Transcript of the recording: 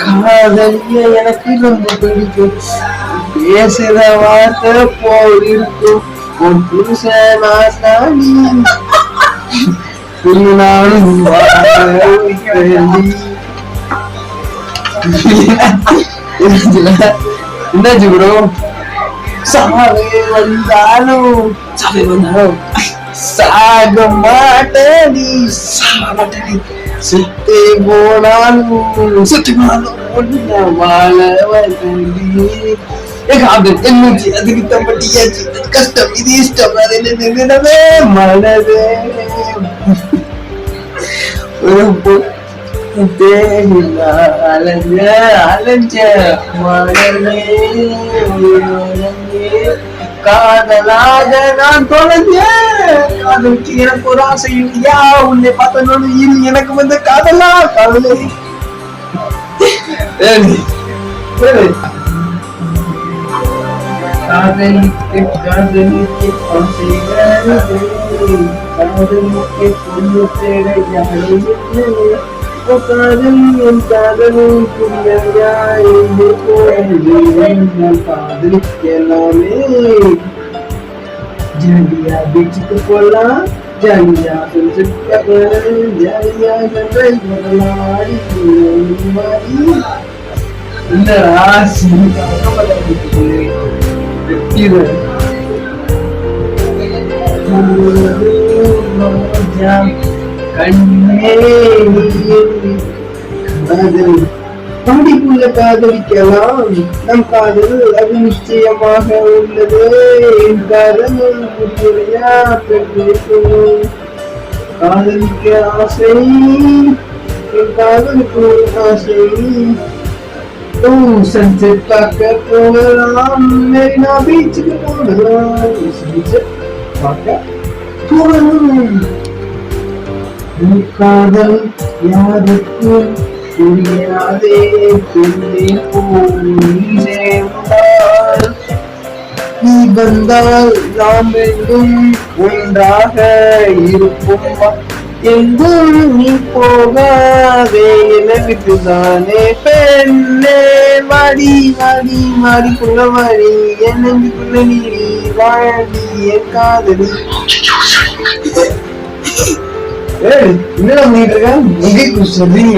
காதலிய எனக்கு ரொம்ப பிடிக்கும். பேசுற வார்த்தை போல் இருக்கும். உன் புருஷன் நானி நானும் என்னாச்சு ப்ரோ? சாவே வந்தாலும் சாக மாட்டேன். சுத்தி போனாலும் வாழ எண்ணூச்சு அதுக்கு தம்பட்டியாச்சு. கஷ்டம் இது இஷ்டம் அது நினைவே மனதே அலைஞ்ச அலைஞ்ச மனமே காதலாக நான் தொலைஞ்சேன். காதலுக்கு எனக்கு ஒரு ஆசை இல்லையா? உன்னை பார்த்தனோடு இது எனக்கு வந்த காதலா காதலே. காதலிக்கு காதலிக்கு காதலிக்கு பொண்ணு தேட யாரும் காதல் என் காதலும் புரியா காதலிக்கலாமே. ஜாலியா பீச்சுக்கு போலாம், ஜாலியா ஜாலியா பாடிக்குள்ள காதலிக்கலாம். நம் காதல் அது நிச்சயமாக உள்ளது. என் காதல் முறையா காதலிக்க ஆசை, என் காதலுக்கு ஒரு ஆசை. சன்செட் பார்க்க போகலாம், மெரினா பீச்சுக்கு போகலாம். சன்செட் பார்க்க போகலாம். காதல் யாருக்கு புரியாதே நீ வந்தால் நாம் எங்கும் ஒன்றாக இருப்போம். எங்கும் நீ போகாதே என்னை விட்டுதானே பெண்ணே. வாடி வாடி மாடிக்குள்ள வாடி என்னுக்குள்ள நீ வாடி என் காதலி. என்னடா பண்ணிட்டு இருக்க? சொல்றீங்க